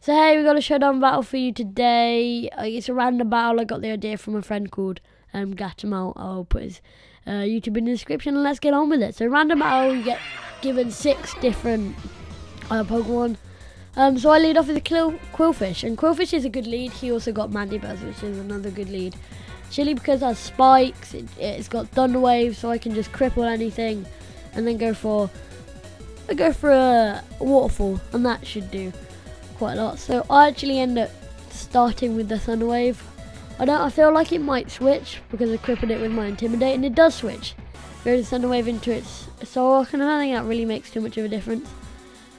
So hey, we got a showdown battle for you today. It's a random battle. I got the idea from a friend called Gatimal. I'll put his YouTube in the description and let's get on with it. So random battle, you get given 6 different Pokemon. So I lead off with a Quillfish, and Quillfish is a good lead. He also got Magius, which is another good lead. Chili because it has spikes, it's got Thunder Wave, so I can just cripple anything and then go for a Waterfall, and that should do quite a lot. So I actually end up starting with the Thunder Wave. I feel like it might switch because I crippled it with my Intimidate, and it does switch. Go to Thunder Wave into its Soul, and I don't think that really makes too much of a difference.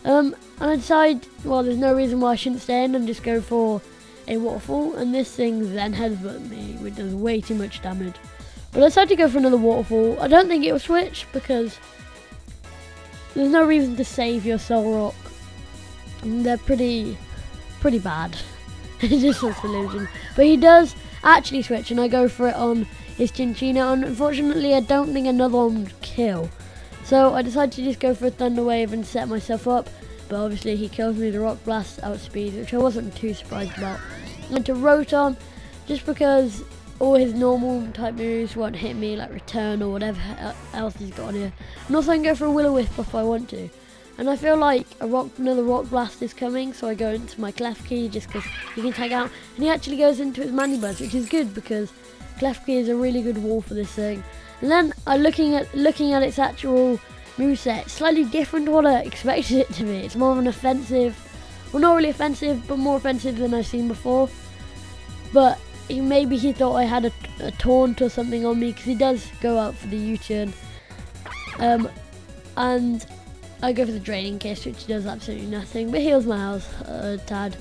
And I decide, well, there's no reason why I shouldn't stay in and just go for a Waterfall, and this thing then headbutt me, which does way too much damage. But I decided to go for another Waterfall. I don't think it will switch because there's no reason to save your Soul Rock. They're pretty bad. It's just a solution. But he does actually switch, and I go for it on his Chinchino, and unfortunately I don't think another one would kill. So I decided to just go for a Thunder Wave and set myself up, but obviously he kills me with a Rock Blast outspeed, which I wasn't too surprised about. And to Rotom, just because all his normal type moves won't hit me, like Return or whatever else he's got on here. And also I can go for a Will-O-Wisp if I want to. And I feel like another Rock Blast is coming, so I go into my Klefki just because he can tag out. And he actually goes into his Manibuzz, which is good because Klefki is a really good wall for this thing. And then looking at its actual moveset, slightly different to what I expected it to be. It's more of an offensive, well, not really offensive, but more offensive than I've seen before. But maybe he thought I had a taunt or something on me, because he does go out for the U-turn. And I go for the Draining Kiss, which does absolutely nothing, but heals my health a tad.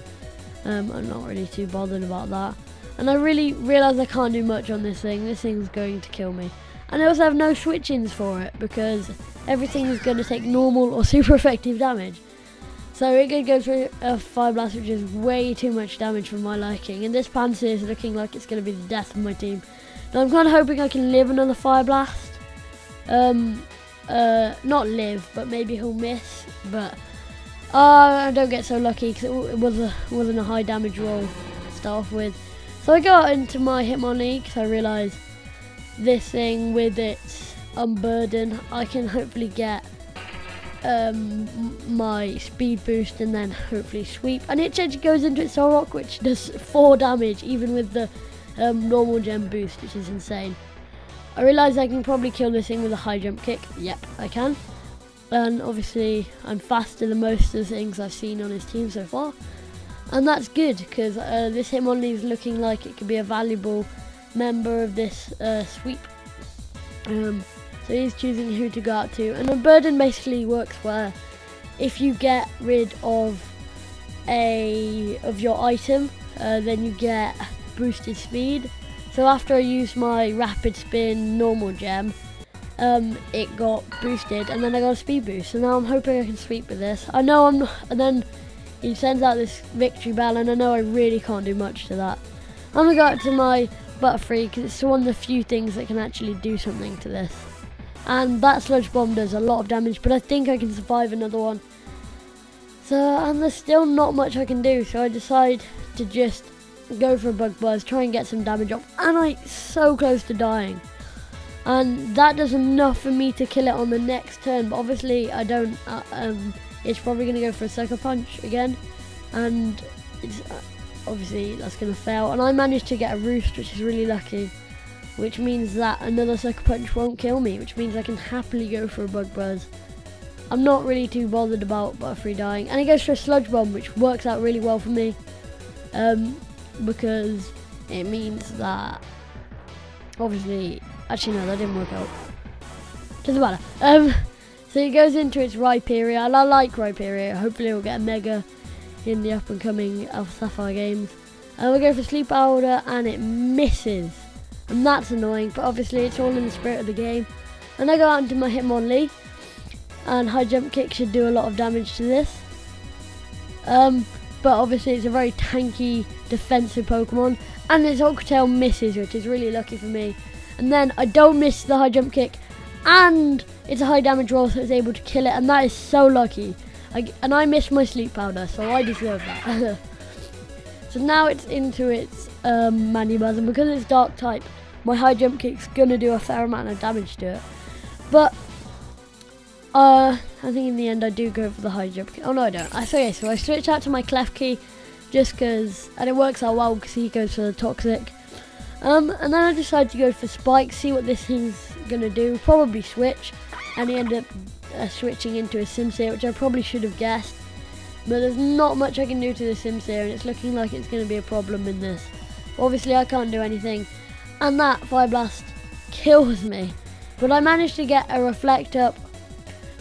I'm not really too bothered about that. And I really realise I can't do much on this thing. This thing's going to kill me. And I also have no switch-ins for it, because everything is going to take normal or super effective damage. So it could go for a Fire Blast, which is way too much damage for my liking. And this Pansear is looking like it's going to be the death of my team. Now I'm kind of hoping I can live another Fire Blast. Not live, but maybe he'll miss. But I don't get so lucky because it wasn't a high damage roll to start off with. So I go out into my Hitmonlee because I realise this thing with its Unburden, I can hopefully get my speed boost and then hopefully sweep. And it actually goes into its Soul Rock, which does 4 damage even with the normal gem boost, which is insane. I realise I can probably kill this thing with a high jump kick. Yep, I can. And obviously I'm faster than most of the things I've seen on his team so far. And that's good, because this Hitmonlee is looking like it could be a valuable member of this sweep. So he's choosing who to go out to. And a burden basically works where if you get rid of your item, then you get boosted speed. So after I used my Rapid Spin normal gem, it got boosted, and then I got a speed boost. So now I'm hoping I can sweep with this. I know I'm not, and then he sends out this victory bell, and I know I really can't do much to that. I'm gonna go out to my Butterfree because it's one of the few things that can actually do something to this. And that Sludge Bomb does a lot of damage, but I think I can survive another one. So, and there's still not much I can do, so I decide to just go for a Bug Buzz, try and get some damage off, and I'm so close to dying. And that does enough for me to kill it on the next turn, but obviously I don't, it's probably going to go for a Sucker Punch again, and it's, obviously that's going to fail. And I managed to get a Roost, which is really lucky, which means that another Sucker Punch won't kill me, which means I can happily go for a Bug Buzz. I'm not really too bothered about Butterfree dying, and it goes for a Sludge Bomb, which works out really well for me, because it means that, obviously, actually no, that didn't work out. Doesn't matter. So he goes into its Rhyperior, and I like Rhyperior. Hopefully we'll get a Mega in the up and coming Alpha Sapphire games. And we'll go for Sleep Powder, and it misses. And that's annoying, but obviously it's all in the spirit of the game. And I go out into my Hitmonlee, and High Jump Kick should do a lot of damage to this. But obviously it's a very tanky defensive Pokemon, and its Octail misses, which is really lucky for me. And then I don't miss the High Jump Kick, and it's a high damage roll, so it's able to kill it, and that is so lucky. And I missed my Sleep Powder, so I deserve that. So now it's into its Manibuzz, and because it's dark type, my high jump kick's gonna do a fair amount of damage to it. But I think in the end I do go for the high jump kick. Oh no, I don't. So I switch out to my clef key just because, and it works out well because he goes for the toxic. And then I decide to go for spike, see what this thing's gonna do. Probably switch, and he ended up switching into a Simsear, which I probably should have guessed. But there's not much I can do to the Simsear, and it's looking like it's gonna be a problem in this. Obviously I can't do anything, and that Fire Blast kills me. But I managed to get a Reflect up,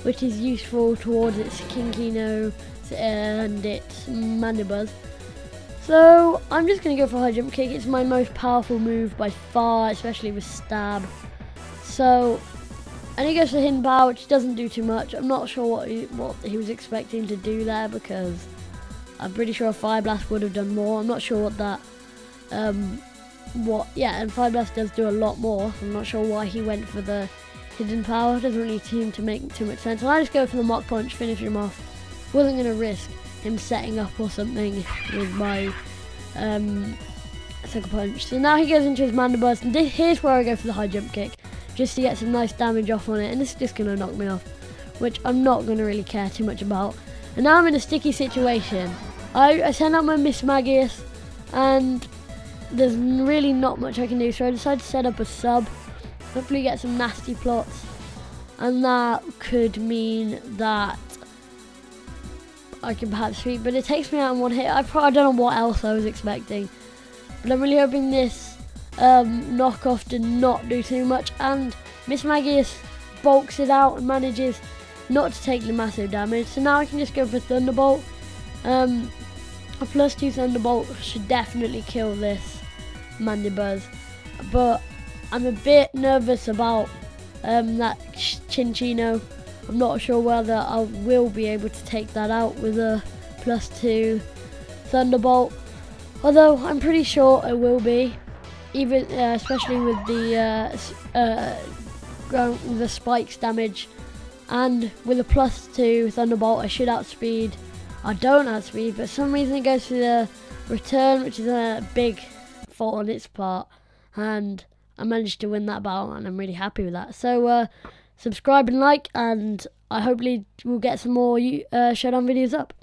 which is useful towards its Kinkino and its Manibuzz. So I'm just going to go for high jump kick. It's my most powerful move by far, especially with stab. So, and he goes for hidden power, which doesn't do too much. I'm not sure what he was expecting to do there, because I'm pretty sure a Fire Blast would have done more. I'm not sure what that, and Fire Blast does do a lot more. I'm not sure why he went for the hidden power. Doesn't really seem to make too much sense. And I just go for the Mach Punch, finish him off. Wasn't going to risk him setting up or something with my Sucker Punch. So now he goes into his Manibuzz, and here's where I go for the high jump kick, just to get some nice damage off on it, and this is just going to knock me off, which I'm not going to really care too much about. And now I'm in a sticky situation. I send out my Miss Magius, and there's really not much I can do, so I decide to set up a sub. Hopefully get some nasty plots, and that could mean that I can perhaps sweep, but it takes me out in one hit. I don't know what else I was expecting, but I'm really hoping this knockoff did not do too much, and Miss Magius bulks it out and manages not to take the massive damage. So now I can just go for Thunderbolt. A +2 Thunderbolt should definitely kill this Manibuzz, but I'm a bit nervous about that Chinchino. I'm not sure whether I will be able to take that out with a +2 Thunderbolt, although I'm pretty sure I will be, even especially with the spikes damage, and with a +2 Thunderbolt I should outspeed. I don't outspeed, but for some reason it goes for the return, which is a big fault on its part, and I managed to win that battle, and I'm really happy with that. So subscribe and like, and I hopefully will get some more Showdown videos up.